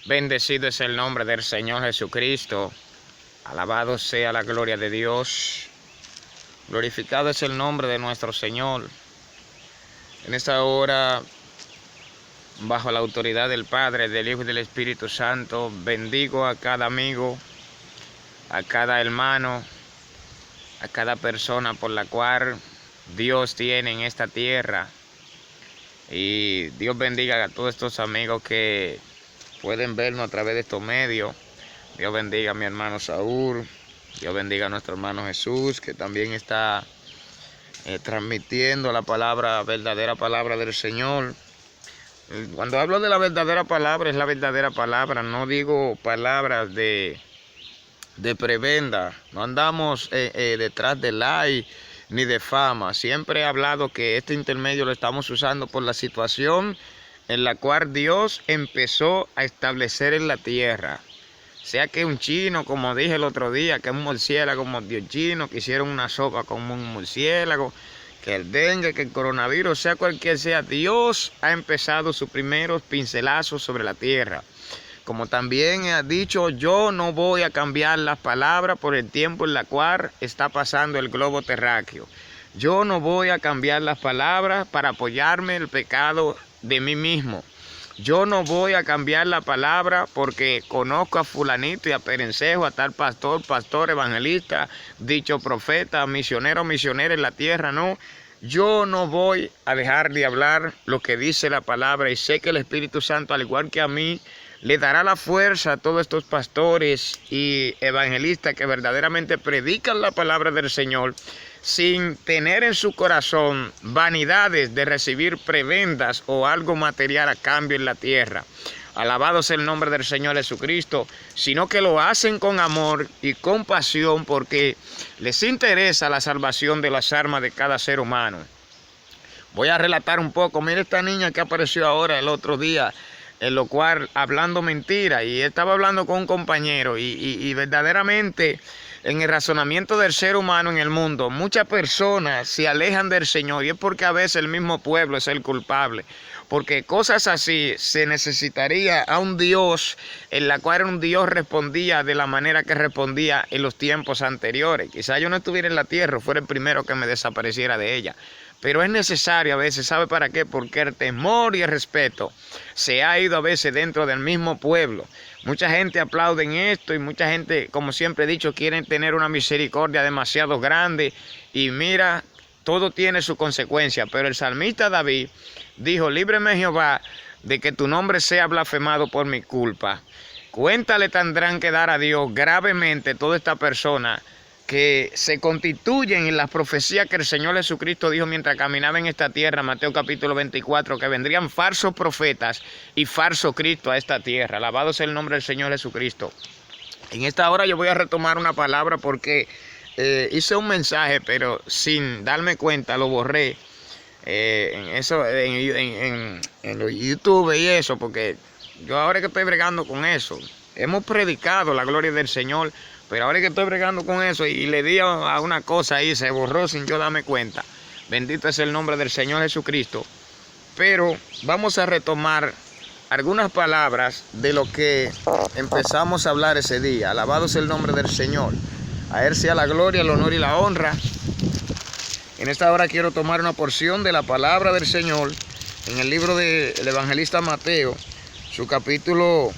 Bendecido es el nombre del Señor Jesucristo. Alabado sea la gloria de Dios. Glorificado es el nombre de nuestro Señor. En esta hora, bajo la autoridad del Padre, del Hijo y del Espíritu Santo, bendigo a cada amigo, a cada hermano, a cada persona por la cual Dios tiene en esta tierra. Y Dios bendiga a todos estos amigos que pueden vernos a través de estos medios. Dios bendiga a mi hermano Saúl. Dios bendiga a nuestro hermano Jesús, que también está transmitiendo la palabra, verdadera palabra del Señor. Cuando hablo de la verdadera palabra, es la verdadera palabra. No digo palabras de prebenda. No andamos detrás de like ni de fama. Siempre he hablado que este intermedio lo estamos usando por la situación en la cual Dios empezó a establecer en la tierra. Sea que un chino, como dije el otro día, que un murciélago mordió chino, que hicieron una sopa con un murciélago, que el dengue, que el coronavirus, sea cualquier sea, Dios ha empezado sus primeros pincelazos sobre la tierra. Como también ha dicho, yo no voy a cambiar las palabras por el tiempo en la cual está pasando el globo terráqueo. Yo no voy a cambiar las palabras para apoyarme el pecado de mí mismo. Yo no voy a cambiar la palabra porque conozco a fulanito y a perencejo, a tal pastor, evangelista, dicho profeta, misionero, misionera en la tierra, no. Yo no voy a dejar de hablar lo que dice la palabra y sé que el Espíritu Santo, al igual que a mí, le dará la fuerza a todos estos pastores y evangelistas que verdaderamente predican la palabra del Señor sin tener en su corazón vanidades de recibir prebendas o algo material a cambio en la tierra. Alabado sea el nombre del Señor Jesucristo, sino que lo hacen con amor y con pasión porque les interesa la salvación de las almas de cada ser humano. Voy a relatar un poco. Mira esta niña que apareció ahora el otro día, en lo cual hablando mentira, y estaba hablando con un compañero y verdaderamente en el razonamiento del ser humano en el mundo, muchas personas se alejan del Señor y es porque a veces el mismo pueblo es el culpable. Porque cosas así se necesitaría a un Dios en la cual un Dios respondía de la manera que respondía en los tiempos anteriores. Quizá yo no estuviera en la tierra, fuera el primero que me desapareciera de ella. Pero es necesario a veces, ¿sabe para qué? Porque el temor y el respeto se ha ido a veces dentro del mismo pueblo. Mucha gente aplaude en esto y mucha gente, como siempre he dicho, quieren tener una misericordia demasiado grande. Y mira, todo tiene su consecuencia. Pero el salmista David dijo, líbreme Jehová de que tu nombre sea blasfemado por mi culpa. Cuéntale tendrán que dar a Dios gravemente toda esta persona que se constituyen en las profecías que el Señor Jesucristo dijo mientras caminaba en esta tierra, Mateo capítulo 24, que vendrían falsos profetas y falso Cristo a esta tierra. Alabado sea el nombre del Señor Jesucristo. En esta hora yo voy a retomar una palabra porque hice un mensaje, pero sin darme cuenta lo borré en los YouTube y eso, porque yo ahora que estoy bregando con eso, hemos predicado la gloria del Señor, pero ahora que estoy bregando con eso y le di a una cosa ahí, se borró sin yo darme cuenta. Bendito es el nombre del Señor Jesucristo. Pero vamos a retomar algunas palabras de lo que empezamos a hablar ese día. Alabado sea el nombre del Señor. A Él sea la gloria, el honor y la honra. En esta hora quiero tomar una porción de la palabra del Señor en el libro del evangelista Mateo, su capítulo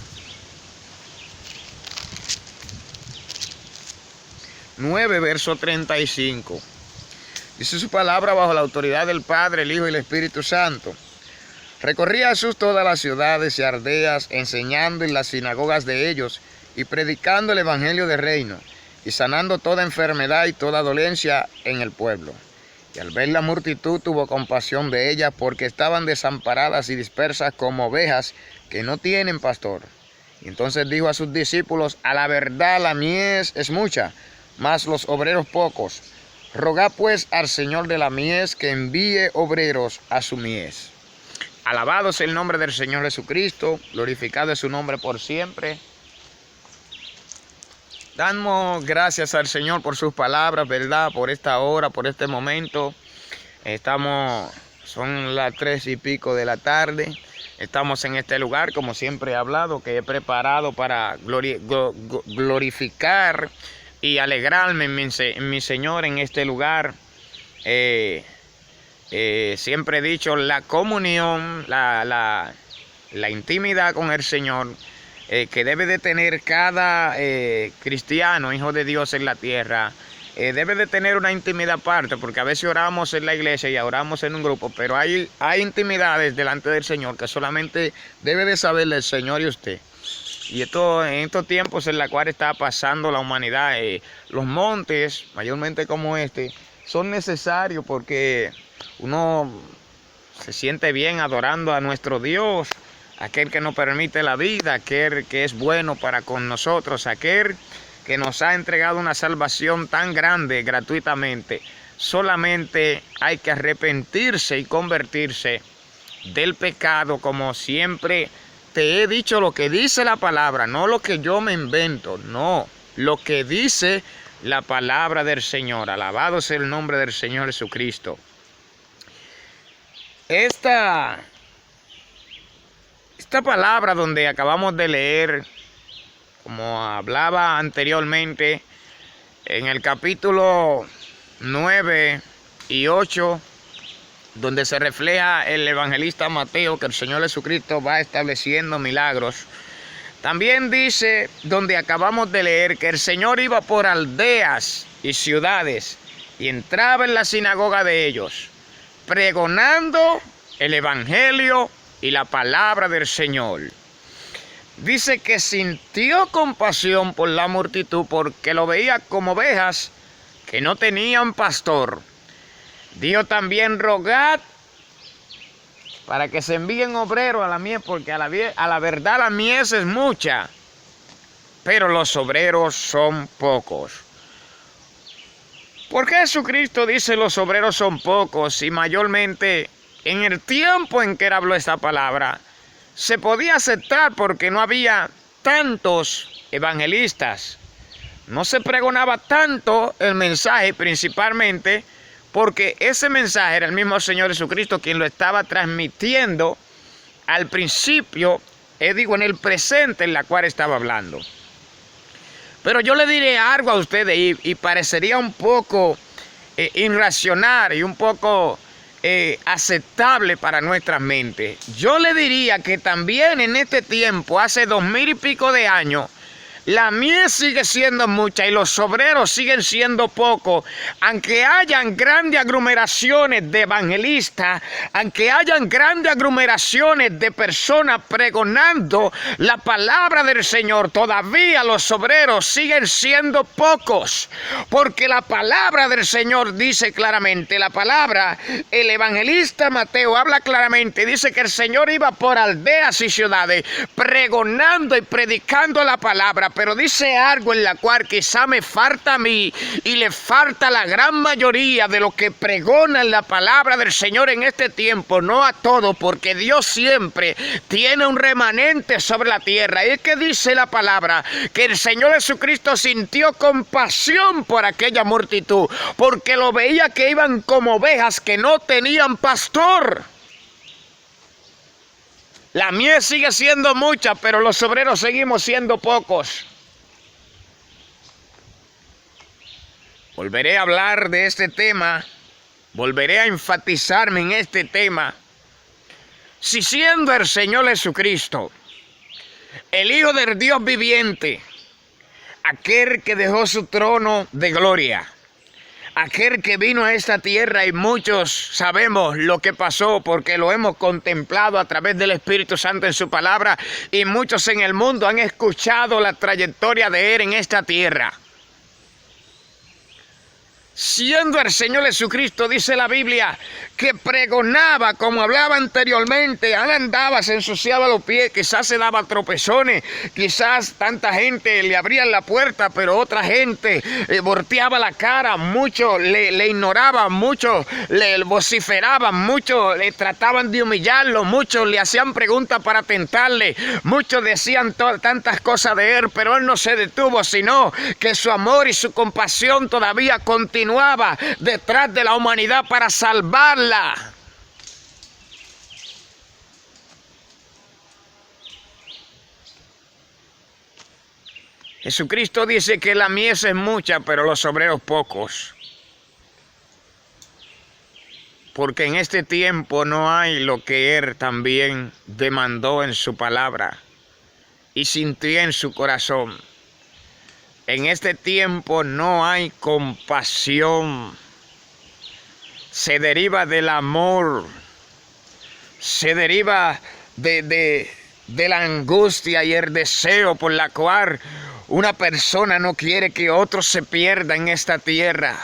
9, verso 35. Dice su palabra bajo la autoridad del Padre, el Hijo y el Espíritu Santo. Recorría Jesús todas las ciudades y aldeas, enseñando en las sinagogas de ellos y predicando el evangelio del reino, y sanando toda enfermedad y toda dolencia en el pueblo. Y al ver la multitud tuvo compasión de ellas, porque estaban desamparadas y dispersas como ovejas que no tienen pastor. Y entonces dijo a sus discípulos, a la verdad la mies es mucha, mas los obreros pocos. Rogad pues al Señor de la mies que envíe obreros a su mies. Alabado sea el nombre del Señor Jesucristo, glorificado es su nombre por siempre. Damos gracias al Señor por sus palabras, ¿verdad? Por esta hora, por este momento. Son las 3 y pico de la tarde. Estamos en este lugar, como siempre he hablado, que he preparado para glorificar y alegrarme en mi Señor en este lugar. Siempre he dicho, la comunión, la intimidad con el Señor, que debe de tener cada cristiano, hijo de Dios en la tierra, debe de tener una intimidad aparte, porque a veces oramos en la iglesia y oramos en un grupo, pero hay intimidades delante del Señor que solamente debe de saber el Señor y usted. Y en estos tiempos en los cuales está pasando la humanidad, los montes, mayormente como este, son necesarios porque uno se siente bien adorando a nuestro Dios, aquel que nos permite la vida, aquel que es bueno para con nosotros, aquel que nos ha entregado una salvación tan grande gratuitamente. Solamente hay que arrepentirse y convertirse del pecado, como siempre te he dicho, lo que dice la palabra, no lo que yo me invento, no, lo que dice la palabra del Señor. Alabado sea el nombre del Señor Jesucristo. Esta palabra donde acabamos de leer, como hablaba anteriormente, en el capítulo 9 y 8, donde se refleja el evangelista Mateo, que el Señor Jesucristo va estableciendo milagros. También dice, donde acabamos de leer, que el Señor iba por aldeas y ciudades y entraba en la sinagoga de ellos, pregonando el evangelio y la palabra del Señor. Dice que sintió compasión por la multitud, porque lo veía como ovejas que no tenían pastor. Dijo también: rogad para que se envíen obreros a la mies, porque a la verdad la mies es mucha, pero los obreros son pocos. ¿Por qué Jesucristo dice los obreros son pocos? Y mayormente en el tiempo en que él habló esta palabra, se podía aceptar porque no había tantos evangelistas. No se pregonaba tanto el mensaje, principalmente porque ese mensaje era el mismo Señor Jesucristo quien lo estaba transmitiendo al principio, en el presente en la cual estaba hablando. Pero yo le diré algo a ustedes y parecería un poco irracional y un poco aceptable para nuestras mentes. Yo le diría que también en este tiempo, hace 2000 y pico de años, la mies sigue siendo mucha y los obreros siguen siendo pocos, aunque hayan grandes aglomeraciones de evangelistas, aunque hayan grandes aglomeraciones de personas pregonando la palabra del Señor, todavía los obreros siguen siendo pocos, porque la palabra del Señor dice claramente, el evangelista Mateo habla claramente, dice que el Señor iba por aldeas y ciudades pregonando y predicando la palabra. Pero dice algo en la cual quizá me falta a mí y le falta a la gran mayoría de los que pregonan la palabra del Señor en este tiempo, no a todos, porque Dios siempre tiene un remanente sobre la tierra. Y es que dice la palabra que el Señor Jesucristo sintió compasión por aquella multitud, porque lo veía que iban como ovejas que no tenían pastor. La mies sigue siendo mucha, pero los obreros seguimos siendo pocos. Volveré a hablar de este tema, volveré a enfatizarme en este tema. Si siendo el Señor Jesucristo, el Hijo del Dios viviente, aquel que dejó su trono de gloria, aquel que vino a esta tierra, y muchos sabemos lo que pasó porque lo hemos contemplado a través del Espíritu Santo en su palabra, y muchos en el mundo han escuchado la trayectoria de él en esta tierra. Siendo el Señor Jesucristo, dice la Biblia, que pregonaba, como hablaba anteriormente, él andaba, se ensuciaba los pies, quizás se daba tropezones, quizás tanta gente le abrían la puerta, pero otra gente volteaba la cara, muchos le ignoraban, muchos le vociferaban, muchos le trataban de humillarlo, muchos le hacían preguntas para tentarle, muchos decían tantas cosas de él, pero él no se detuvo, sino que su amor y su compasión todavía continuaba detrás de la humanidad para salvarla. Jesucristo dice que la mies es mucha, pero los obreros pocos. Porque en este tiempo no hay lo que Él también demandó en su palabra y sintió en su corazón. En este tiempo no hay compasión. Se deriva del amor. Se deriva de la angustia y el deseo por la cual una persona no quiere que otro se pierda en esta tierra.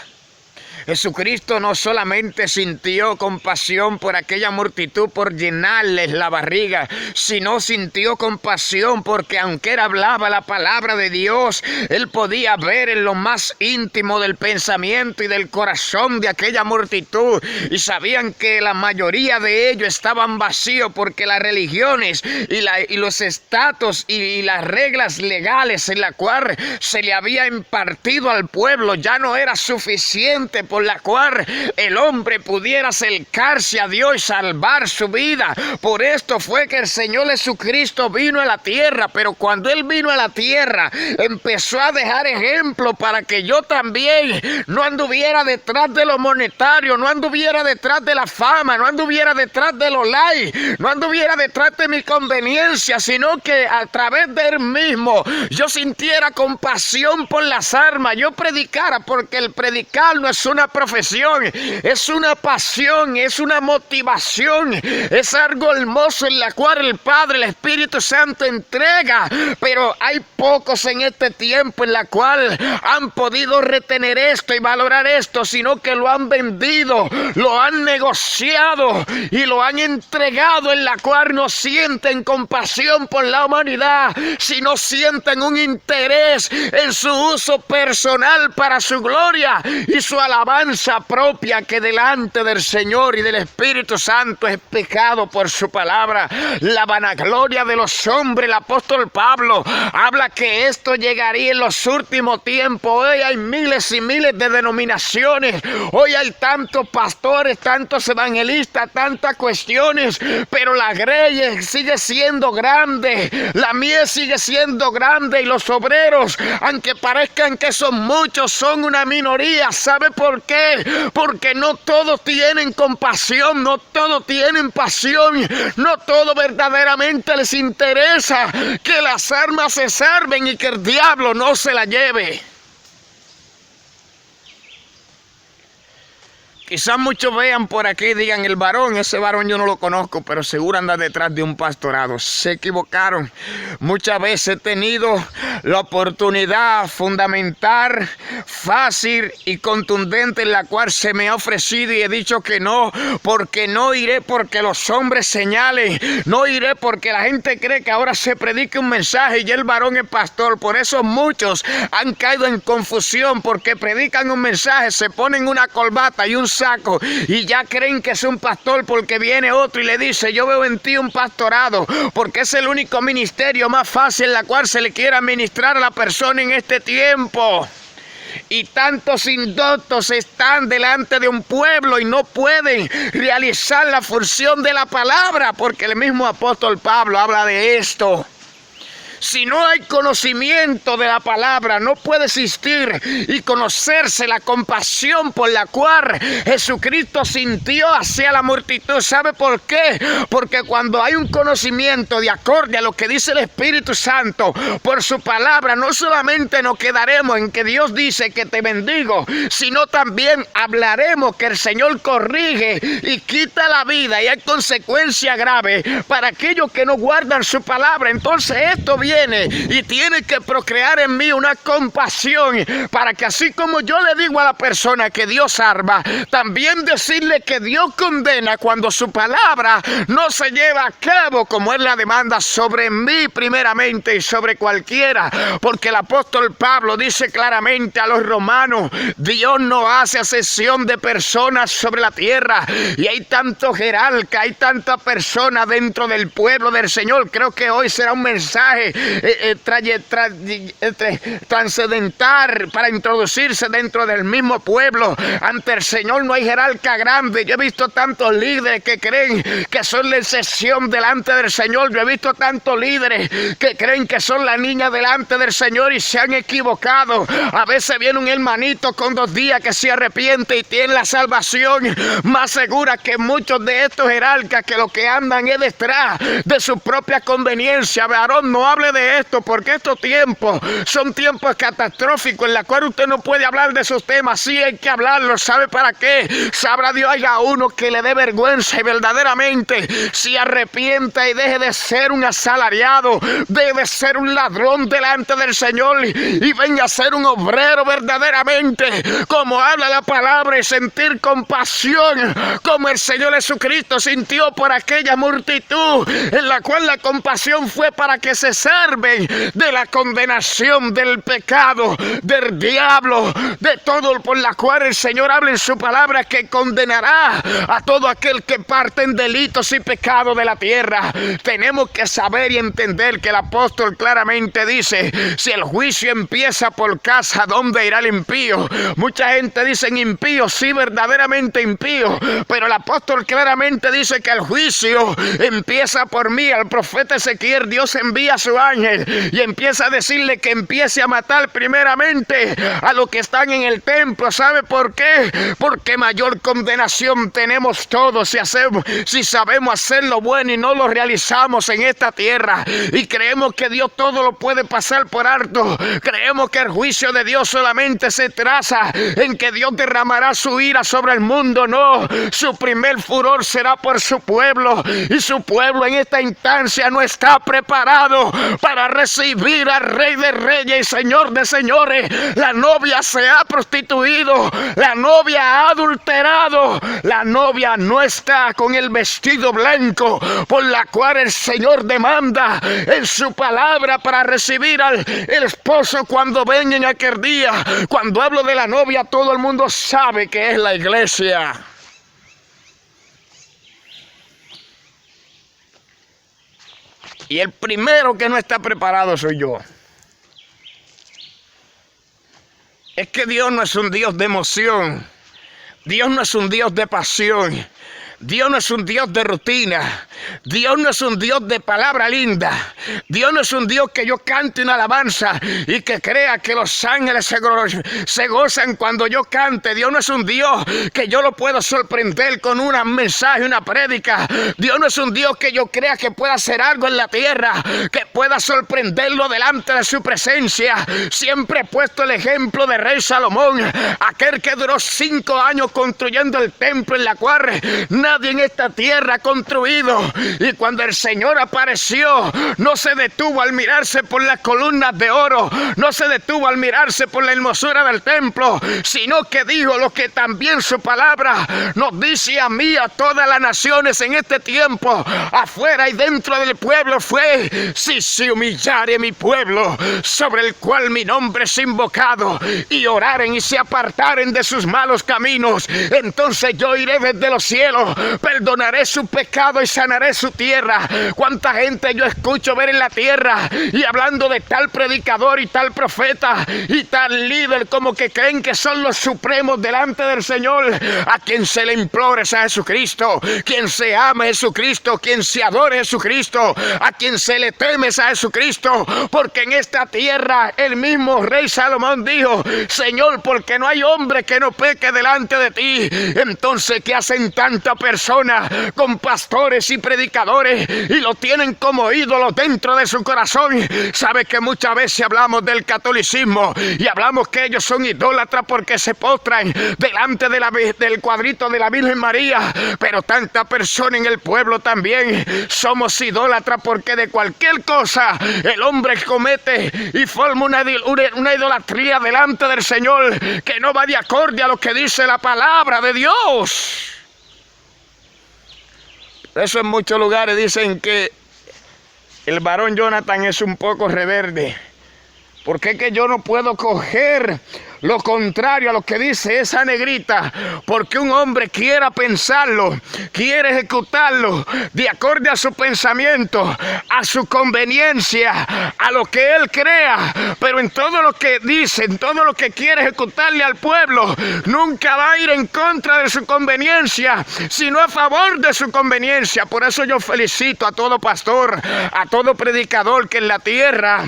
Jesucristo no solamente sintió compasión por aquella multitud por llenarles la barriga, sino sintió compasión porque aunque Él hablaba la palabra de Dios, Él podía ver en lo más íntimo del pensamiento y del corazón de aquella multitud, y sabían que la mayoría de ellos estaban vacíos porque las religiones y los estatus y las reglas legales en la cual se le había impartido al pueblo ya no era suficiente por la cual el hombre pudiera acercarse a Dios y salvar su vida. Por esto fue que el Señor Jesucristo vino a la tierra, pero cuando Él vino a la tierra, empezó a dejar ejemplo para que yo también no anduviera detrás de lo monetario, no anduviera detrás de la fama, no anduviera detrás de los likes, no anduviera detrás de mi conveniencia, sino que a través de Él mismo yo sintiera compasión por las almas, yo predicara, porque el predicar no es una profesión, es una pasión, es una motivación, es algo hermoso en la cual el Padre, el Espíritu Santo entrega, pero hay pocos en este tiempo en la cual han podido retener esto y valorar esto, sino que lo han vendido, lo han negociado y lo han entregado, en la cual no sienten compasión por la humanidad, sino sienten un interés en su uso personal para su gloria y su alabanza propia, que delante del Señor y del Espíritu Santo es pecado por su palabra. La vanagloria de los hombres, el apóstol Pablo habla que esto llegaría en los últimos tiempos. Hoy hay miles y miles de denominaciones, hoy hay tantos pastores, tantos evangelistas, tantas cuestiones, pero la grey sigue siendo grande, la mies sigue siendo grande, y los obreros, aunque parezcan que son muchos, son una minoría. ¿Sabe por qué? Porque no todos tienen compasión, no todos tienen pasión, no todos verdaderamente les interesa que las almas se salven y que el diablo no se la lleve. Quizás muchos vean por aquí y digan, el varón, ese varón yo no lo conozco, pero seguro anda detrás de un pastorado. Se equivocaron. Muchas veces he tenido la oportunidad fundamental, fácil y contundente, en la cual se me ha ofrecido y he dicho que no, porque no iré porque los hombres señalen, no iré porque la gente cree que ahora se predica un mensaje y el varón es pastor. Por eso muchos han caído en confusión, porque predican un mensaje, se ponen una corbata y un saco y ya creen que es un pastor, porque viene otro y le dice, yo veo en ti un pastorado, porque es el único ministerio más fácil en la cual se le quiera ministrar a la persona en este tiempo. Y tantos indoctos están delante de un pueblo y no pueden realizar la función de la palabra, porque el mismo apóstol Pablo habla de esto. Si no hay conocimiento de la palabra, no puede existir y conocerse la compasión por la cual Jesucristo sintió hacia la multitud. ¿Sabe por qué? Porque cuando hay un conocimiento de acorde a lo que dice el Espíritu Santo por su palabra, no solamente nos quedaremos en que Dios dice que te bendigo, sino también hablaremos que el Señor corrige y quita la vida, y hay consecuencias graves para aquellos que no guardan su palabra. Entonces esto viene y tiene que procrear en mí una compasión, para que así como yo le digo a la persona que Dios salva, también decirle que Dios condena cuando su palabra no se lleva a cabo como Él la demanda sobre mí primeramente y sobre cualquiera. Porque el apóstol Pablo dice claramente a los romanos, Dios no hace acepción de personas sobre la tierra, y hay tanto jerarca, hay tanta persona dentro del pueblo del Señor. Creo que hoy será un mensaje trascendentar, para introducirse dentro del mismo pueblo. Ante el Señor no hay jerarca grande. Yo he visto tantos líderes que creen que son la excepción delante del Señor. Yo he visto tantos líderes que creen que son la niña delante del Señor y se han equivocado. A veces viene un hermanito con 2 días que se arrepiente y tiene la salvación más segura que muchos de estos jerarcas, que lo que andan es detrás de su propia conveniencia. Varón, no hable de esto, porque estos tiempos son tiempos catastróficos en los cuales usted no puede hablar de esos temas. Sí hay que hablarlo. ¿Sabe para qué? Sabrá Dios, haya uno que le dé vergüenza y verdaderamente se arrepienta y deje de ser un asalariado, debe ser un ladrón delante del Señor y venga a ser un obrero verdaderamente, como habla la palabra, y sentir compasión como el Señor Jesucristo sintió por aquella multitud, en la cual la compasión fue para que se salven de la condenación del pecado, del diablo, de todo por la cual el Señor habla en su palabra, que condenará a todo aquel que parte en delitos y pecados de la tierra. Tenemos que saber y entender que el apóstol claramente dice: si el juicio empieza por casa, ¿dónde irá el impío? Mucha gente dice impío, sí, verdaderamente impío, pero el apóstol claramente dice que el juicio empieza por mí. Al profeta Ezequiel Dios envía a su ángel y empieza a decirle que empiece a matar primeramente a los que están en el templo. ¿Sabe por qué? Porque mayor condenación tenemos todos si sabemos hacer lo bueno y no lo realizamos en esta tierra, y creemos que Dios todo lo puede pasar por alto. Creemos que el juicio de Dios solamente se traza en que Dios derramará su ira sobre el mundo. No, su primer furor será por su pueblo, y su pueblo en esta instancia no está preparado para recibir al Rey de Reyes y Señor de Señores. La novia se ha prostituido, la novia ha adulterado, la novia no está con el vestido blanco por la cual el Señor demanda en su palabra para recibir al el esposo cuando venga en aquel día. Cuando hablo de la novia, todo el mundo sabe que es la iglesia. Y el primero que no está preparado soy yo. Es que Dios no es un Dios de emoción. Dios no es un Dios de pasión. Dios no es un Dios de rutina. Dios no es un Dios de palabra linda. Dios no es un Dios que yo cante una alabanza y que crea que los ángeles se gozan cuando yo cante. Dios no es un Dios que yo lo puedo sorprender con un mensaje, una prédica. Dios no es un Dios que yo crea que pueda hacer algo en la tierra, que pueda sorprenderlo delante de su presencia. Siempre he puesto el ejemplo de Rey Salomón, aquel que duró 5 años construyendo el templo en la cual nadie en esta tierra ha construido. Y cuando el Señor apareció, no se detuvo al mirarse por las columnas de oro, no se detuvo al mirarse por la hermosura del templo, sino que dijo lo que también su palabra nos dice a mí, a todas las naciones en este tiempo, afuera y dentro del pueblo, fue: si se humillare mi pueblo, sobre el cual mi nombre es invocado, y oraren y se apartaren de sus malos caminos, entonces yo iré desde los cielos, perdonaré su pecado y sanaré su tierra. Cuánta gente yo escucho ver en la tierra y hablando de tal predicador y tal profeta y tal líder, como que creen que son los supremos delante del Señor. A quien se le implore es a Jesucristo, quien se ama es Jesucristo, quien se adore es Jesucristo, a quien se le teme es a Jesucristo, porque en esta tierra el mismo Rey Salomón dijo: Señor, porque no hay hombre que no peque delante de ti. Entonces, ¿qué hacen tantas personas con pastores y predicadores y lo tienen como ídolo dentro de su corazón? Sabe que muchas veces hablamos del catolicismo y hablamos que ellos son idólatras porque se postran delante de del cuadrito de la Virgen María, pero tanta persona en el pueblo también somos idólatras, porque de cualquier cosa el hombre comete y forma una idolatría delante del Señor que no va de acorde a lo que dice la palabra de Dios. Por eso en muchos lugares dicen que el varón Jonathan es un poco rebelde. Porque es que yo no puedo coger lo contrario a lo que dice esa negrita, porque un hombre quiera pensarlo, quiere ejecutarlo de acuerdo a su pensamiento, a su conveniencia, a lo que él crea, pero en todo lo que dice, en todo lo que quiere ejecutarle al pueblo, nunca va a ir en contra de su conveniencia, sino a favor de su conveniencia. Por eso yo felicito a todo pastor, a todo predicador que en la tierra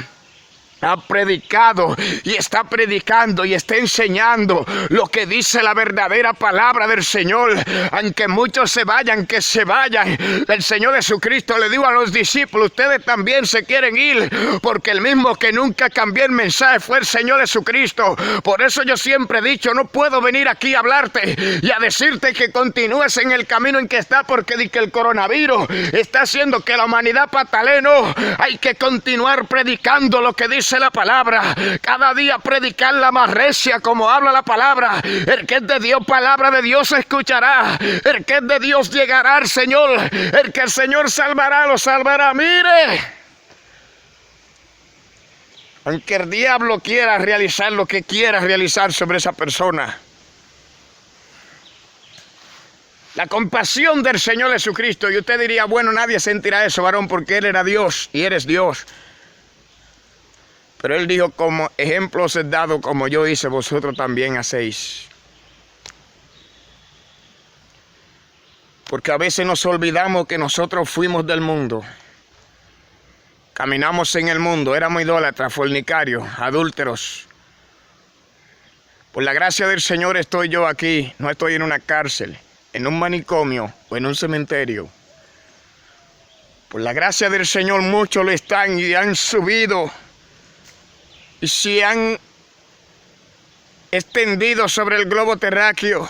ha predicado y está predicando y está enseñando lo que dice la verdadera palabra del Señor. Aunque muchos se vayan, que se vayan. El Señor Jesucristo le dijo a los discípulos: ustedes también se quieren ir, porque el mismo que nunca cambió el mensaje fue el Señor Jesucristo. Por eso yo siempre he dicho: no puedo venir aquí a hablarte y a decirte que continúes en el camino en que está, porque di que el coronavirus está haciendo que la humanidad patalee. No, hay que continuar predicando lo que dice la palabra, cada día predicarla más recia como habla la palabra. El que es de Dios, palabra de Dios escuchará. El que es de Dios llegará al Señor. El que el Señor salvará, lo salvará. Mire, aunque el diablo quiera realizar lo que quiera realizar sobre esa persona, la compasión del Señor Jesucristo, y usted diría: bueno, nadie sentirá eso, varón, porque Él era Dios y eres Dios. Pero Él dijo: como ejemplo os he dado, como yo hice, vosotros también hacéis. Porque a veces nos olvidamos que nosotros fuimos del mundo. Caminamos en el mundo, éramos idólatras, fornicarios, adúlteros. Por la gracia del Señor estoy yo aquí, no estoy en una cárcel, en un manicomio o en un cementerio. Por la gracia del Señor muchos lo están y han subido y se han extendido sobre el globo terráqueo,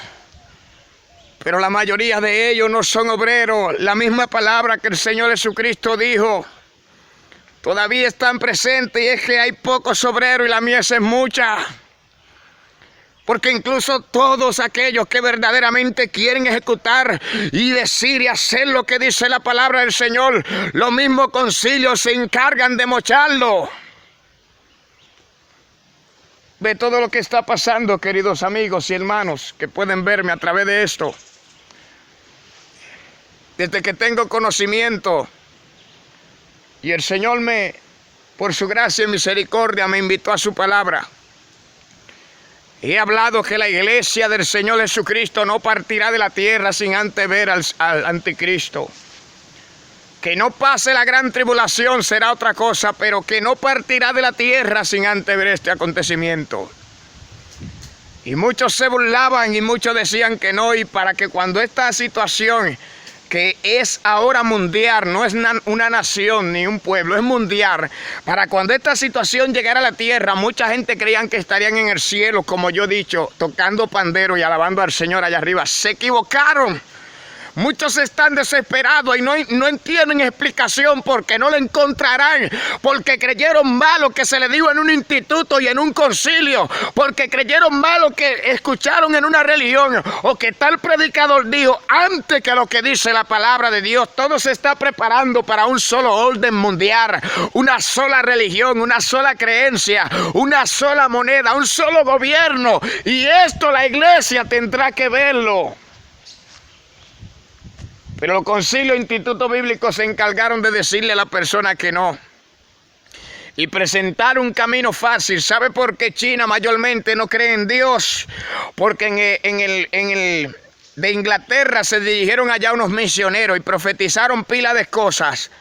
pero la mayoría de ellos no son obreros. La misma palabra que el Señor Jesucristo dijo todavía están presentes, y es que hay pocos obreros y la mies es mucha. Porque incluso todos aquellos que verdaderamente quieren ejecutar y decir y hacer lo que dice la palabra del Señor, los mismos concilios se encargan de mocharlo. Ve todo lo que está pasando, queridos amigos y hermanos que pueden verme a través de esto. Desde que tengo conocimiento, y el Señor por su gracia y misericordia, me invitó a su palabra. He hablado que la iglesia del Señor Jesucristo no partirá de la tierra sin antes ver al anticristo. Que no pase la gran tribulación será otra cosa, pero que no partirá de la tierra sin antes ver este acontecimiento. Y muchos se burlaban y muchos decían que no, y para que cuando esta situación, que es ahora mundial, no es una nación ni un pueblo, es mundial, para cuando esta situación llegara a la tierra, mucha gente creían que estarían en el cielo, como yo he dicho, tocando pandero y alabando al Señor allá arriba. Se equivocaron. Muchos están desesperados y no entienden explicación, porque no la encontrarán, porque creyeron mal lo que se le dijo en un instituto y en un concilio, porque creyeron mal lo que escucharon en una religión, o que tal predicador dijo, antes que lo que dice la palabra de Dios. Todo se está preparando para un solo orden mundial, una sola religión, una sola creencia, una sola moneda, un solo gobierno, y esto la iglesia tendrá que verlo. Pero los concilios e institutos bíblicos se encargaron de decirle a la persona que no y presentar un camino fácil. ¿Sabe por qué China mayormente no cree en Dios? Porque de Inglaterra se dirigieron allá unos misioneros y profetizaron pila de cosas.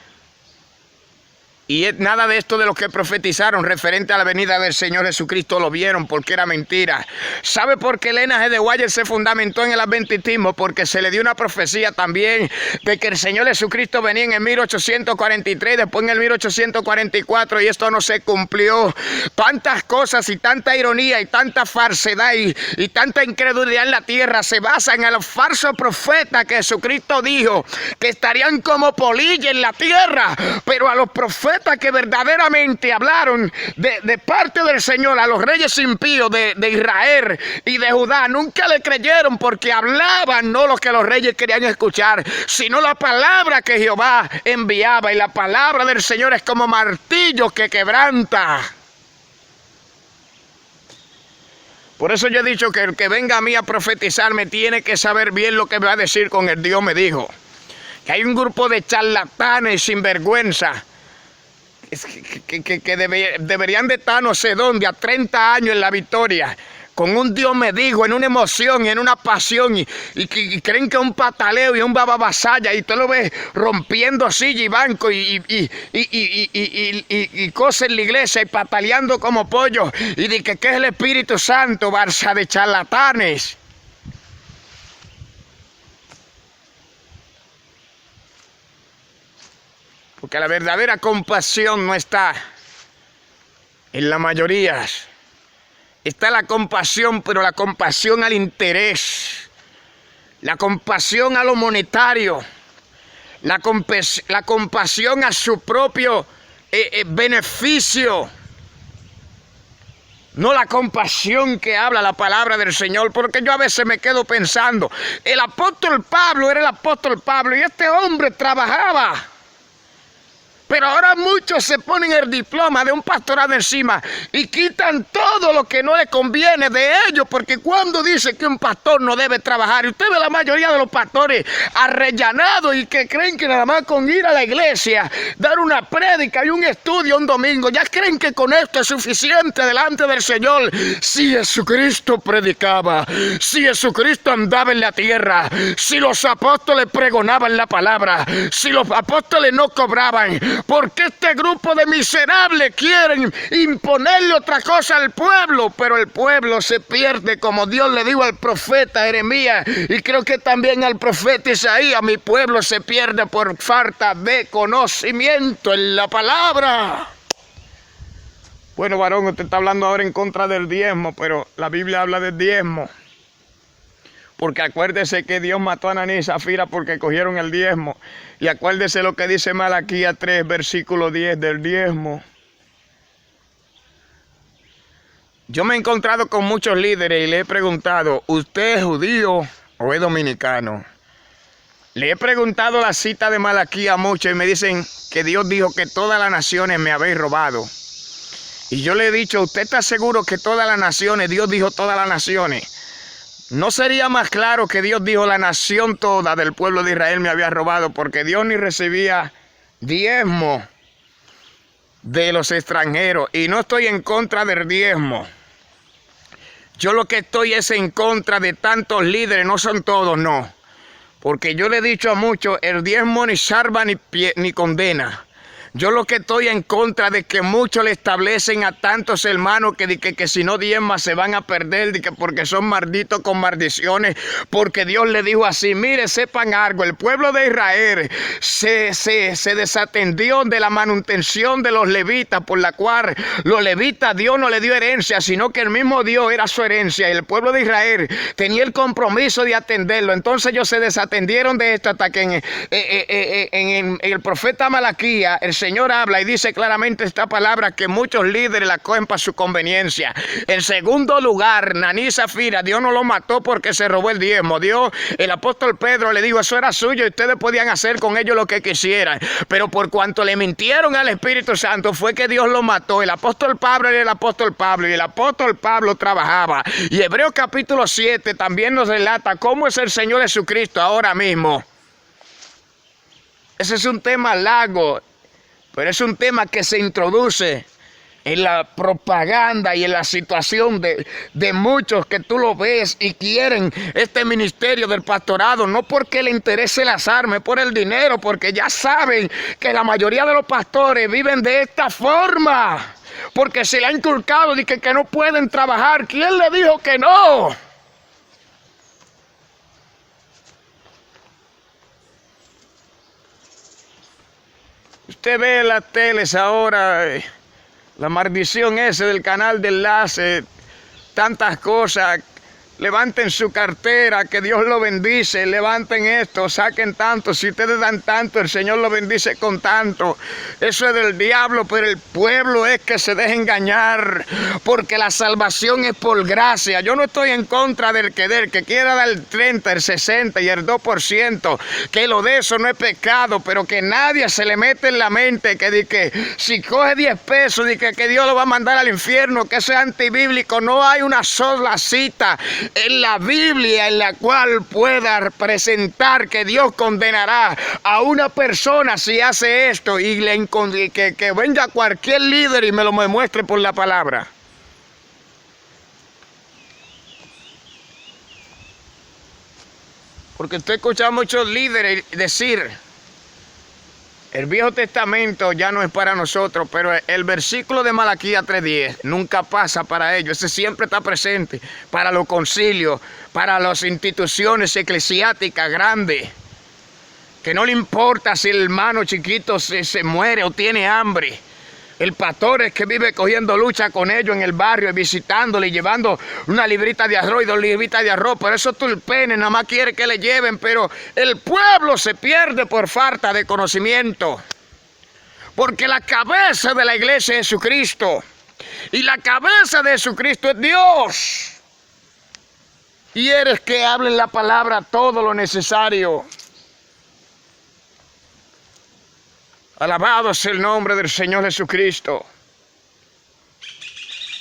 Y nada de esto de lo que profetizaron referente a la venida del Señor Jesucristo lo vieron, porque era mentira. ¿Sabe por qué Elena G. de White se fundamentó en el adventismo? Porque se le dio una profecía también de que el Señor Jesucristo venía en el 1843, después en el 1844, y esto no se cumplió. Tantas cosas y tanta ironía y tanta falsedad y tanta incredulidad en la tierra se basan en los falsos profetas que Jesucristo dijo que estarían como polilla en la tierra, pero a los profetas que verdaderamente hablaron de parte del Señor, a los reyes impíos de Israel y de Judá, nunca le creyeron, porque hablaban no lo que los reyes querían escuchar, sino la palabra que Jehová enviaba. Y la palabra del Señor es como martillo que quebranta. Por eso yo he dicho que el que venga a mí a profetizarme tiene que saber bien lo que me va a decir con el Dios me dijo. Que hay un grupo de charlatanes sinvergüenza que deberían de estar no sé dónde, a 30 años en la victoria, con un Dios me dijo, en una emoción y en una pasión, y creen que es un pataleo y un bababasaya, y tú lo ves rompiendo silla y banco y cosas en la iglesia y pataleando como pollo, y de que es el Espíritu Santo, barza de charlatanes. Porque la verdadera compasión no está en la mayoría. Está la compasión, pero la compasión al interés, la compasión a lo monetario, la compasión a su propio beneficio. No la compasión que habla la palabra del Señor, porque yo a veces me quedo pensando, el apóstol Pablo era el apóstol Pablo y este hombre trabajaba. Pero ahora muchos se ponen el diploma de un pastorado encima y quitan todo lo que no les conviene de ellos, porque cuando dice que un pastor no debe trabajar, y usted ve la mayoría de los pastores arrellanados y que creen que nada más con ir a la iglesia, dar una prédica y un estudio un domingo, ya creen que con esto es suficiente delante del Señor. Si Jesucristo predicaba, si Jesucristo andaba en la tierra, si los apóstoles pregonaban la palabra, si los apóstoles no cobraban, porque este grupo de miserables quieren imponerle otra cosa al pueblo, pero el pueblo se pierde, como Dios le dijo al profeta Jeremías, y creo que también al profeta Isaías: mi pueblo se pierde por falta de conocimiento en la palabra. Bueno, varón, usted está hablando ahora en contra del diezmo, pero la Biblia habla del diezmo. Porque acuérdese que Dios mató a Ananías y Zafira porque cogieron el diezmo. Y acuérdese lo que dice Malaquías 3, versículo 10 del diezmo. Yo me he encontrado con muchos líderes y le he preguntado, ¿usted es judío o es dominicano? Le he preguntado la cita de Malaquías a muchos y me dicen que Dios dijo que todas las naciones me habéis robado. Y yo le he dicho, ¿usted está seguro que todas las naciones, Dios dijo todas las naciones? ¿No sería más claro que Dios dijo la nación toda del pueblo de Israel me había robado? Porque Dios ni recibía diezmo de los extranjeros. Y no estoy en contra del diezmo. Yo lo que estoy es en contra de tantos líderes, no son todos, no. Porque yo le he dicho a muchos, el diezmo ni salva ni condena. Yo lo que estoy en contra de que muchos le establecen a tantos hermanos que si no diezman se van a perder, de que porque son malditos con maldiciones, porque Dios le dijo así. Mire, sepan algo, el pueblo de Israel se desatendió de la manutención de los levitas, por la cual los levitas Dios no le dio herencia, sino que el mismo Dios era su herencia, y el pueblo de Israel tenía el compromiso de atenderlo. Entonces ellos se desatendieron de esto hasta que en el profeta Malaquías el Señor habla y dice claramente esta palabra, que muchos líderes la cogen para su conveniencia. En segundo lugar, Ananías y Zafira, Dios no lo mató porque se robó el diezmo. Dios, el apóstol Pedro le dijo, eso era suyo y ustedes podían hacer con ellos lo que quisieran. Pero por cuanto le mintieron al Espíritu Santo fue que Dios lo mató. El apóstol Pablo era el apóstol Pablo y el apóstol Pablo trabajaba. Y Hebreos capítulo 7 también nos relata cómo es el Señor Jesucristo ahora mismo. Ese es un tema largo, pero es un tema que se introduce en la propaganda y en la situación de muchos que tú lo ves y quieren este ministerio del pastorado, no porque le interese las armas, por el dinero, porque ya saben que la mayoría de los pastores viven de esta forma, porque se le ha inculcado de que no pueden trabajar. ¿Quién le dijo que no? Usted ve en las teles ahora, la maldición ese del canal de enlace, tantas cosas, Levanten su cartera, que Dios lo bendice. Levanten esto, saquen tanto. Si ustedes dan tanto, el Señor lo bendice con tanto. Eso es del diablo, pero el pueblo es que se deja engañar. Porque la salvación es por gracia. Yo no estoy en contra del que quiera dar el 30, el 60 y el 2%. Que lo de eso no es pecado, pero que nadie se le mete en la mente que si coge 10 pesos, que Dios lo va a mandar al infierno, que eso es antibíblico. No hay una sola cita en la Biblia en la cual pueda presentar que Dios condenará a una persona si hace esto y que venga cualquier líder y me lo muestre por la palabra. Porque usted escucha a muchos líderes decir: el Viejo Testamento ya no es para nosotros, pero el versículo de Malaquías 3:10 nunca pasa para ellos. Ese siempre está presente para los concilios, para las instituciones eclesiásticas grandes. Que no le importa si el hermano chiquito se muere o tiene hambre. El pastor es que vive cogiendo lucha con ellos en el barrio, visitándole y llevando una librita de arroz y 2 libritas de arroz. Por eso tulpenes nada más quiere que le lleven, pero el pueblo se pierde por falta de conocimiento. Porque la cabeza de la iglesia es Jesucristo. Y la cabeza de Jesucristo es Dios. Y eres que hablen la palabra todo lo necesario. Alabado sea el nombre del Señor Jesucristo.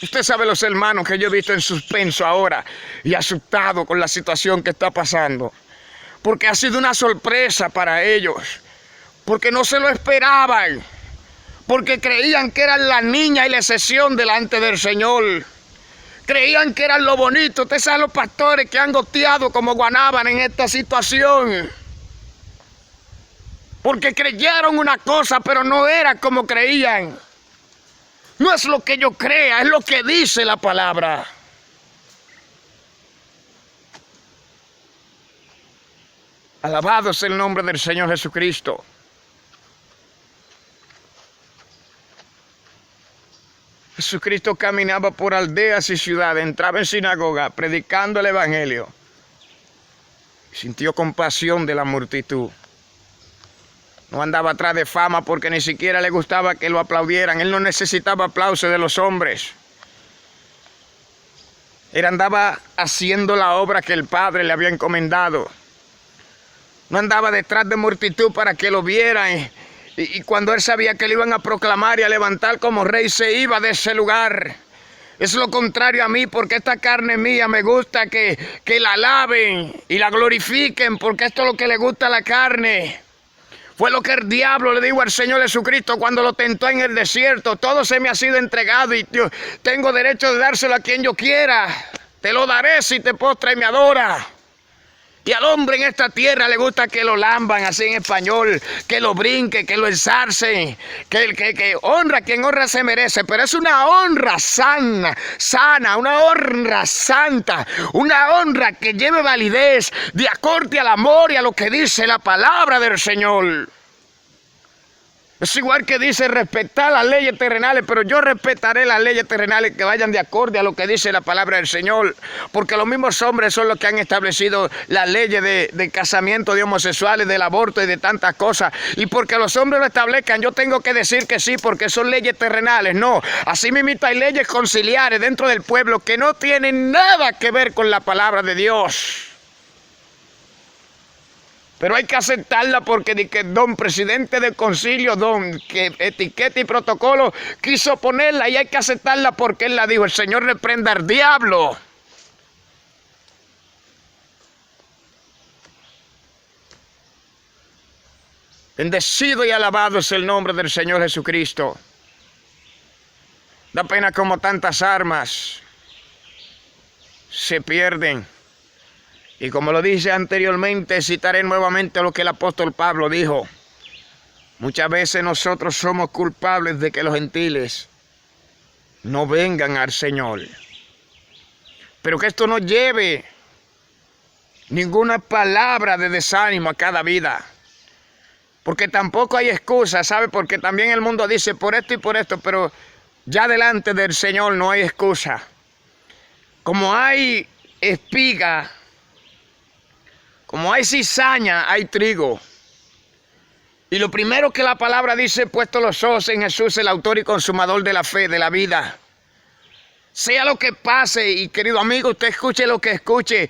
Usted sabe, los hermanos, que yo he visto en suspenso ahora y asustado con la situación que está pasando. Porque ha sido una sorpresa para ellos. Porque no se lo esperaban. Porque creían que eran la niña y la excepción delante del Señor. Creían que eran lo bonito. Usted sabe los pastores que han goteado como guanábana en esta situación. Porque creyeron una cosa, pero no era como creían. No es lo que yo crea, es lo que dice la palabra. Alabado sea el nombre del Señor Jesucristo. Jesucristo caminaba por aldeas y ciudades, entraba en sinagoga, predicando el evangelio. Sintió compasión de la multitud. No andaba atrás de fama porque ni siquiera le gustaba que lo aplaudieran. Él no necesitaba aplausos de los hombres. Él andaba haciendo la obra que el Padre le había encomendado. No andaba detrás de multitud para que lo vieran. Y cuando él sabía que le iban a proclamar y a levantar como rey, se iba de ese lugar. Es lo contrario a mí, porque esta carne mía me gusta que la alaben y la glorifiquen, porque esto es lo que le gusta a la carne. Fue lo que el diablo le dijo al Señor Jesucristo cuando lo tentó en el desierto. Todo se me ha sido entregado y yo tengo derecho de dárselo a quien yo quiera. Te lo daré si te postras y me adora. Y al hombre en esta tierra le gusta que lo lamban, así en español, que lo brinque, que lo ensarcen, que honra a quien honra se merece. Pero es una honra sana, una honra santa, una honra que lleve validez de acorde al amor y a lo que dice la palabra del Señor. Es igual que dice respetar las leyes terrenales, pero yo respetaré las leyes terrenales que vayan de acorde a lo que dice la palabra del Señor. Porque los mismos hombres son los que han establecido las leyes de casamiento de homosexuales, del aborto y de tantas cosas. Y porque los hombres lo establezcan, yo tengo que decir que sí, porque son leyes terrenales. No, así mismo hay leyes conciliares dentro del pueblo que no tienen nada que ver con la palabra de Dios. Pero hay que aceptarla porque don presidente del concilio, don que etiqueta y protocolo, quiso ponerla y hay que aceptarla porque él la dijo. El Señor reprenda al diablo. Bendecido y alabado es el nombre del Señor Jesucristo. Da pena como tantas armas se pierden. Y como lo dije anteriormente, citaré nuevamente lo que el apóstol Pablo dijo. Muchas veces nosotros somos culpables de que los gentiles no vengan al Señor. Pero que esto no lleve ninguna palabra de desánimo a cada vida. Porque tampoco hay excusa, ¿sabe? Porque también el mundo dice por esto y por esto, pero ya delante del Señor no hay excusa. Como hay espiga, como hay cizaña, hay trigo. Y lo primero que la palabra dice, puesto los ojos en Jesús, el autor y consumador de la fe, de la vida. Sea lo que pase, y querido amigo, usted escuche lo que escuche,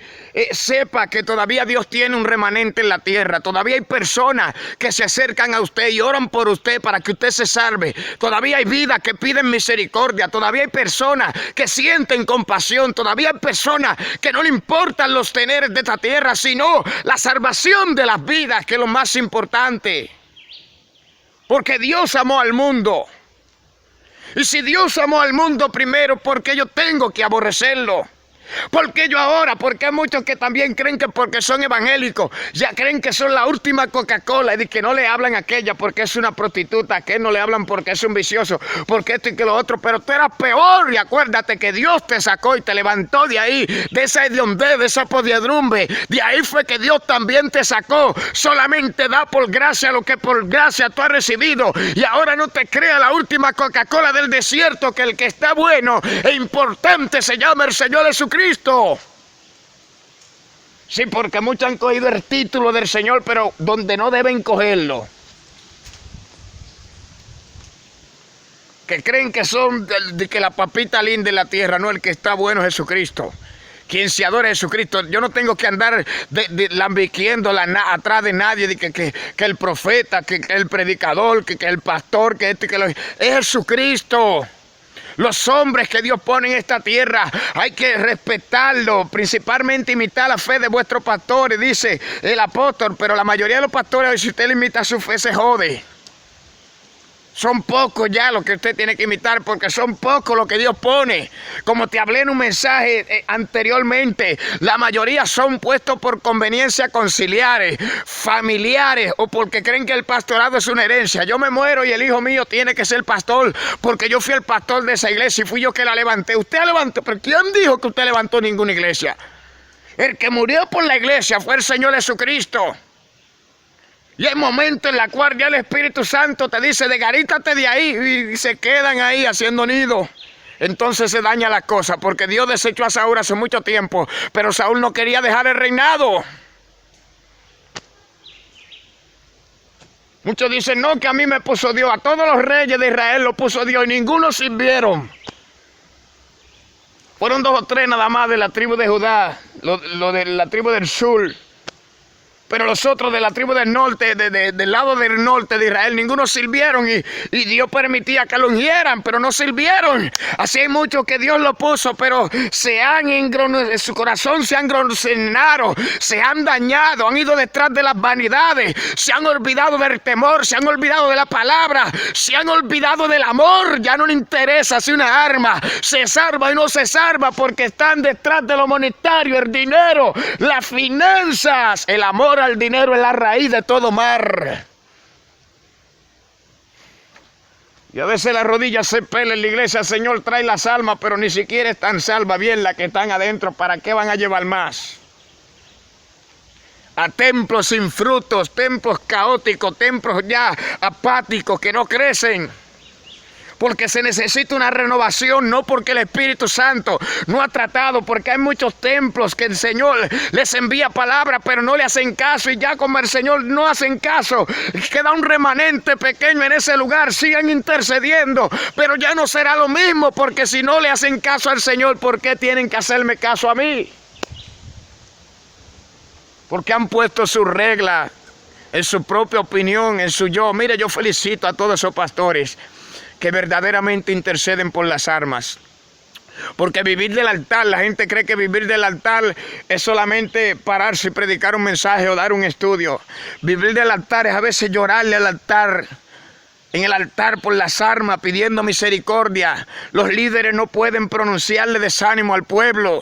sepa que todavía Dios tiene un remanente en la tierra. Todavía hay personas que se acercan a usted y oran por usted para que usted se salve. Todavía hay vidas que piden misericordia. Todavía hay personas que sienten compasión. Todavía hay personas que no le importan los teneres de esta tierra, sino la salvación de las vidas, que es lo más importante. Porque Dios amó al mundo. Y si Dios amó al mundo primero, ¿por qué yo tengo que aborrecerlo? ¿Por qué yo ahora? Porque hay muchos que también creen que porque son evangélicos, ya creen que son la última Coca-Cola y que no le hablan a aquella porque es una prostituta, que no le hablan porque es un vicioso, porque esto y que lo otro, pero tú eras peor. Y acuérdate que Dios te sacó y te levantó de ahí, de esa hediondez, de esa podredumbre. De ahí fue que Dios también te sacó. Solamente da por gracia lo que por gracia tú has recibido. Y ahora no te creas la última Coca-Cola del desierto, que el que está bueno e importante se llama el Señor Jesucristo. Sí, porque muchos han cogido el título del Señor, pero donde no deben cogerlo. Que creen que son que la papita linda en la tierra, no, el que está bueno es Jesucristo. Quien se adora a Jesucristo. Yo no tengo que andar lambiquiéndola atrás de nadie, de que el profeta, que el predicador, que el pastor, que este, que lo... Es Jesucristo. Los hombres que Dios pone en esta tierra hay que respetarlo, principalmente imitar la fe de vuestros pastores, dice el apóstol. Pero la mayoría de los pastores, si usted le imita su fe, se jode. Son pocos ya los que usted tiene que imitar, porque son pocos los que Dios pone. Como te hablé en un mensaje anteriormente, la mayoría son puestos por conveniencia conciliares, familiares, o porque creen que el pastorado es una herencia. Yo me muero y el hijo mío tiene que ser pastor, porque yo fui el pastor de esa iglesia y fui yo que la levanté. Usted la levantó, pero ¿quién dijo que usted levantó ninguna iglesia? El que murió por la iglesia fue el Señor Jesucristo. Y hay momentos en los cuales ya el Espíritu Santo te dice, desgarítate de ahí, y se quedan ahí haciendo nido. Entonces se daña la cosa, porque Dios desechó a Saúl hace mucho tiempo, pero Saúl no quería dejar el reinado. Muchos dicen, no, que a mí me puso Dios, a todos los reyes de Israel lo puso Dios y ninguno sirvieron. Fueron 2 o 3 nada más de la tribu de Judá, lo de la tribu del sur. Pero los otros de la tribu del norte, del lado del norte de Israel, ninguno sirvieron y Dios permitía que lo ungieran, pero no sirvieron. Así hay muchos que Dios lo puso, pero en su corazón se han grosenado, se han dañado, han ido detrás de las vanidades, se han olvidado del temor, se han olvidado de la palabra, se han olvidado del amor. Ya no le interesa si una arma se salva y no se salva, porque están detrás de lo monetario, el dinero, las finanzas. El amor al dinero es la raíz de todo mal. Y a veces las rodillas se pelan en la iglesia, Señor, trae las almas, pero ni siquiera están salvas bien las que están adentro. ¿Para qué van a llevar más? A templos sin frutos, templos caóticos, templos ya apáticos que no crecen. Porque se necesita una renovación, no porque el Espíritu Santo no ha tratado, porque hay muchos templos que el Señor les envía palabra, pero no le hacen caso, y ya como el Señor no hacen caso, queda un remanente pequeño en ese lugar, sigan intercediendo, pero ya no será lo mismo, porque si no le hacen caso al Señor, ¿por qué tienen que hacerme caso a mí? Porque han puesto su regla, en su propia opinión, en su yo. Mire, yo felicito a todos esos pastores que verdaderamente interceden por las almas. Porque vivir del altar, la gente cree que vivir del altar es solamente pararse y predicar un mensaje o dar un estudio. Vivir del altar es a veces llorarle al altar, en el altar por las almas, pidiendo misericordia. Los líderes no pueden pronunciarle desánimo al pueblo.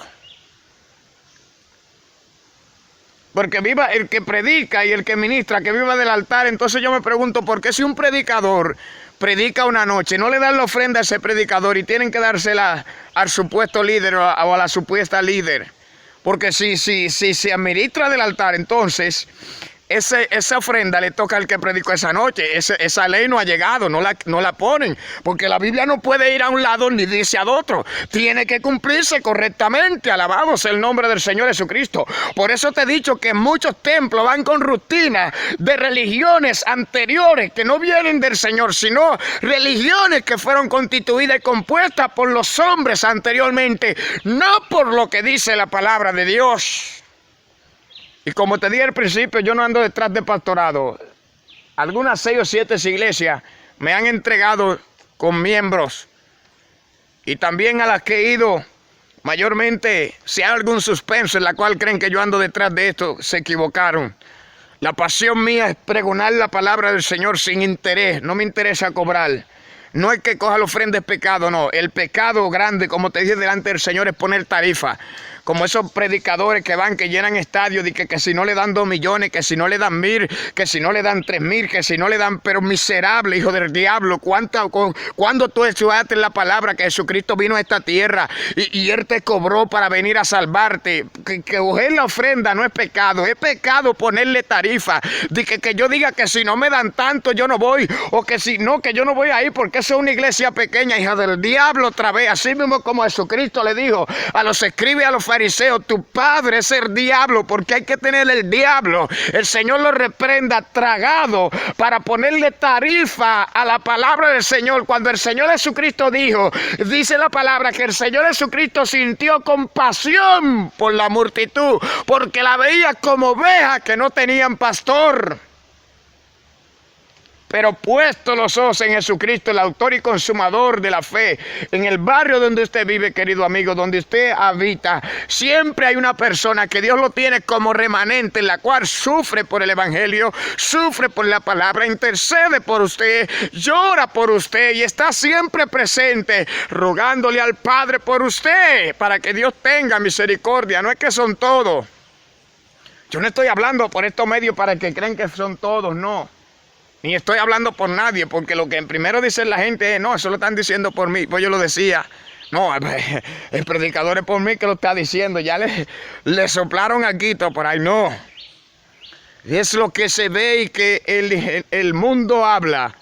Porque viva el que predica y el que ministra, que viva del altar. Entonces yo me pregunto, ¿por qué si un predicador predica una noche, no le dan la ofrenda a ese predicador y tienen que dársela al supuesto líder o a la supuesta líder? Porque si se administra del altar, entonces esa ofrenda le toca al que predicó esa noche. Esa ley no ha llegado, no la ponen, porque la Biblia no puede ir a un lado ni dice al otro. Tiene que cumplirse correctamente. Alabamos el nombre del Señor Jesucristo. Por eso te he dicho que muchos templos van con rutina de religiones anteriores que no vienen del Señor, sino religiones que fueron constituidas y compuestas por los hombres anteriormente, no por lo que dice la palabra de Dios. Y como te dije al principio, yo no ando detrás de pastorado. Algunas 6 o 7 iglesias me han entregado con miembros. Y también a las que he ido, mayormente, si hay algún suspenso en la cual creen que yo ando detrás de esto, se equivocaron. La pasión mía es pregonar la palabra del Señor sin interés. No me interesa cobrar. No es que coja la ofrenda es pecado, no. El pecado grande, como te dije delante del Señor, es poner tarifa. Como esos predicadores que van, que llenan estadios, y que si no le dan 2 millones, que si no le dan 1000, que si no le dan 3000, que si no le dan, pero miserable, hijo del diablo. ¿Cuándo tú estudiaste la palabra que Jesucristo vino a esta tierra y Él te cobró para venir a salvarte? Que coger la ofrenda no es pecado ponerle tarifa. Que yo diga que si no me dan tanto yo no voy, o que si no, que yo no voy a ir porque esa es una iglesia pequeña, hija del diablo otra vez. Así mismo como Jesucristo le dijo a los escribas y a los fariseos, tu padre es el diablo, porque hay que tener el diablo. El Señor lo reprenda, tragado, para ponerle tarifa a la palabra del Señor. Cuando el Señor Jesucristo dice la palabra que el Señor Jesucristo sintió compasión por la multitud, porque la veía como ovejas que no tenían pastor. Pero puesto los ojos en Jesucristo, el autor y consumador de la fe, en el barrio donde usted vive, querido amigo, donde usted habita, siempre hay una persona que Dios lo tiene como remanente, en la cual sufre por el evangelio, sufre por la palabra, intercede por usted, llora por usted y está siempre presente, rogándole al Padre por usted, para que Dios tenga misericordia. No es que son todos. Yo no estoy hablando por estos medios para que creen que son todos, no. Ni estoy hablando por nadie, porque lo que primero dice la gente es, no, eso lo están diciendo por mí. Pues yo lo decía, no, el predicador es por mí que lo está diciendo. Ya le soplaron aquí, todo por ahí, no. Es lo que se ve y que el mundo habla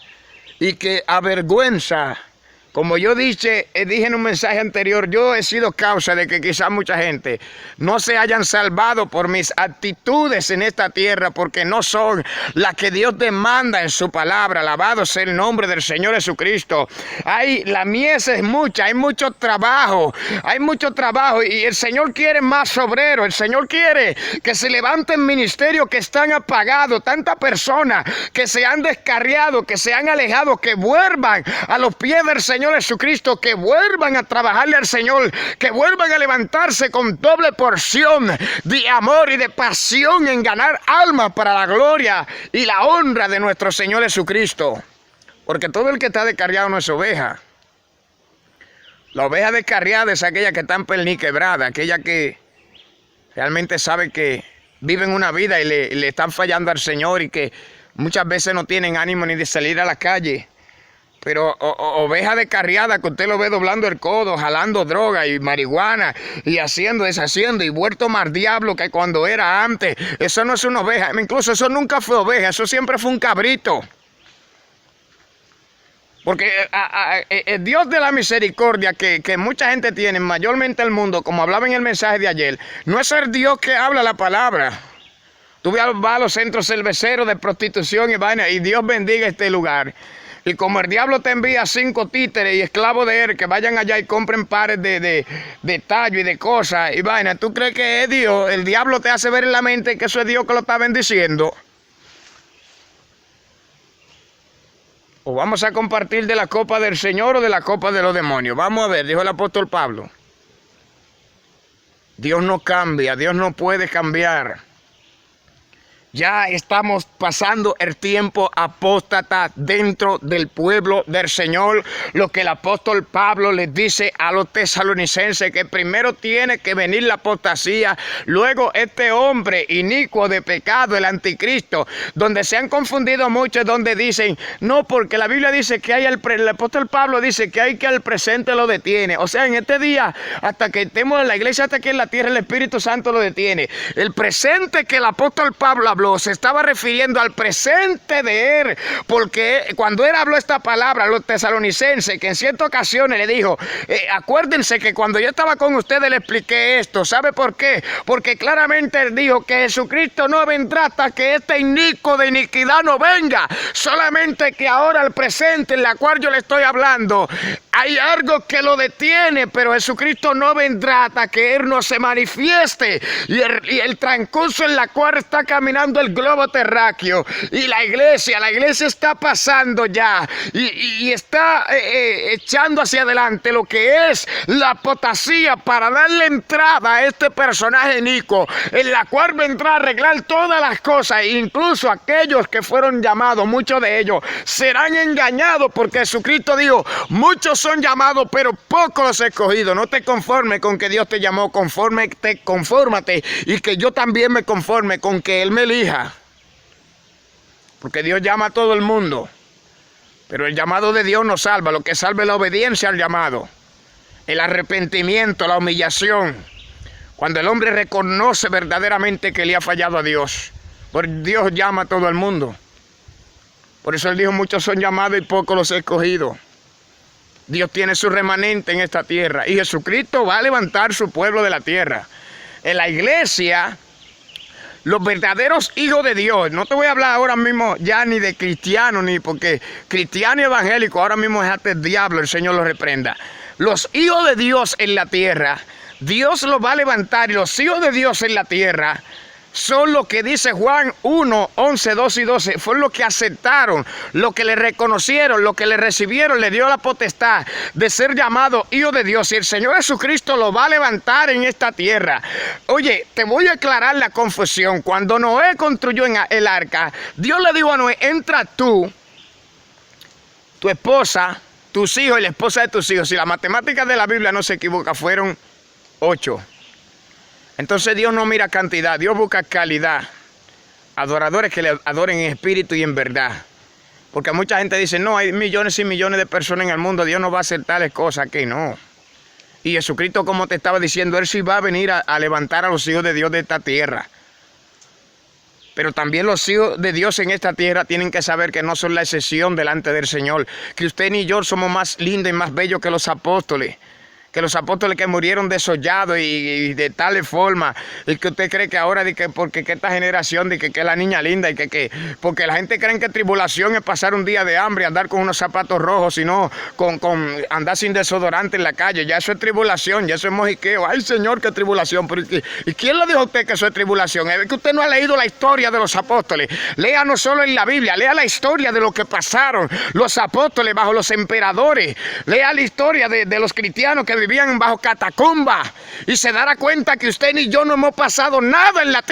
y que avergüenza. Como yo dije en un mensaje anterior, yo he sido causa de que quizás mucha gente no se hayan salvado por mis actitudes en esta tierra, porque no son las que Dios demanda en su palabra. Alabado sea el nombre del Señor Jesucristo. La mies es mucha, hay mucho trabajo y el Señor quiere más obreros. El Señor quiere que se levanten ministerios que están apagados, tantas personas que se han descarriado, que se han alejado, que vuelvan a los pies del Señor Jesucristo, que vuelvan a trabajarle al Señor, que vuelvan a levantarse con doble porción de amor y de pasión en ganar almas para la gloria y la honra de nuestro Señor Jesucristo. Porque todo el que está descarriado no es oveja. La oveja descarriada es aquella que está en perniquebrada, aquella que realmente sabe que viven una vida y le están fallando al Señor, y que muchas veces no tienen ánimo ni de salir a la calle. Pero oveja descarriada, que usted lo ve doblando el codo, jalando droga y marihuana y haciendo, deshaciendo y vuelto más diablo que cuando era antes. Eso no es una oveja. Incluso eso nunca fue oveja, eso siempre fue un cabrito. Porque el Dios de la misericordia que mucha gente tiene, mayormente el mundo, como hablaba en el mensaje de ayer, no es el Dios que habla la palabra. Tú vas a los centros cerveceros de prostitución y vaina, y Dios bendiga este lugar. Y como el diablo te envía 5 títeres y esclavos de él que vayan allá y compren pares de tallo y de cosas y vaina, ¿tú crees que es Dios? El diablo te hace ver en la mente que eso es Dios que lo está bendiciendo. O vamos a compartir de la copa del Señor o de la copa de los demonios. Vamos a ver, dijo el apóstol Pablo. Dios no cambia, Dios no puede cambiar. Ya estamos pasando el tiempo apóstata dentro del pueblo del Señor. Lo que el apóstol Pablo les dice a los tesalonicenses, que primero tiene que venir la apostasía, luego este hombre inicuo de pecado, el anticristo, donde se han confundido muchos, donde dicen, no, porque la Biblia dice que el apóstol Pablo dice que hay que al presente lo detiene. O sea, en este día, hasta que estemos en la iglesia, hasta aquí en la tierra, el Espíritu Santo lo detiene. El presente que el apóstol Pablo habló se estaba refiriendo al presente de él, porque cuando él habló esta palabra a los tesalonicenses, que en ciertas ocasiones le dijo, acuérdense que cuando yo estaba con ustedes le expliqué esto. ¿Sabe por qué? Porque claramente él dijo que Jesucristo no vendrá hasta que este inico de iniquidad no venga. Solamente que ahora el presente en la cual yo le estoy hablando, hay algo que lo detiene, pero Jesucristo no vendrá hasta que Él no se manifieste. Y el transcurso en la cual está caminando el globo terráqueo y la iglesia está pasando ya y está echando hacia adelante lo que es la apostasía para darle entrada a este personaje inicuo, en la cual vendrá a arreglar todas las cosas. Incluso aquellos que fueron llamados, muchos de ellos serán engañados, porque Jesucristo dijo, muchos son llamados pero pocos los escogidos. No te conformes con que Dios te llamó, confórmate y que yo también me conforme con que Él me elija, porque Dios llama a todo el mundo, pero el llamado de Dios no salva. Lo que salva es la obediencia al llamado, el arrepentimiento, la humillación, cuando el hombre reconoce verdaderamente que le ha fallado a Dios. Porque Dios llama a todo el mundo. Por eso Él dijo, muchos son llamados y pocos los escogidos. Dios tiene su remanente en esta tierra y Jesucristo va a levantar su pueblo de la tierra. En la iglesia, los verdaderos hijos de Dios, no te voy a hablar ahora mismo ya ni de cristianos, ni porque cristiano y evangélico ahora mismo es hasta el diablo, el Señor los reprenda. Los hijos de Dios en la tierra, Dios los va a levantar, y los hijos de Dios en la tierra son lo que dice Juan 1, 11, 12 y 12. Fueron los que aceptaron, los que le reconocieron, los que le recibieron, le dio la potestad de ser llamados hijos de Dios. Y el Señor Jesucristo lo va a levantar en esta tierra. Oye, te voy a aclarar la confusión. Cuando Noé construyó en el arca, Dios le dijo a Noé, entra tú, tu esposa, tus hijos y la esposa de tus hijos. Si la matemática de la Biblia no se equivoca, fueron 8. Entonces Dios no mira cantidad, Dios busca calidad. Adoradores que le adoren en espíritu y en verdad. Porque mucha gente dice, no, hay millones y millones de personas en el mundo, Dios no va a hacer tales cosas, que no. Y Jesucristo, como te estaba diciendo, Él sí va a venir a levantar a los hijos de Dios de esta tierra. Pero también los hijos de Dios en esta tierra tienen que saber que no son la excepción delante del Señor. Que usted ni yo somos más lindos y más bellos que los apóstoles. Que los apóstoles que murieron desollados y de tal forma, y que usted cree que ahora, porque esta generación, que es la niña linda, y porque la gente cree que tribulación es pasar un día de hambre, andar con unos zapatos rojos, sino con andar sin desodorante en la calle. Ya eso es tribulación, ya eso es mojiqueo. Ay, Señor, qué tribulación. Pero, ¿y quién le dijo a usted que eso es tribulación? Es que usted no ha leído la historia de los apóstoles. Lea no solo en la Biblia, lea la historia de lo que pasaron los apóstoles bajo los emperadores. Lea la historia de los cristianos que vivían bajo catacumbas y se dará cuenta que usted ni yo no hemos pasado nada en la tierra.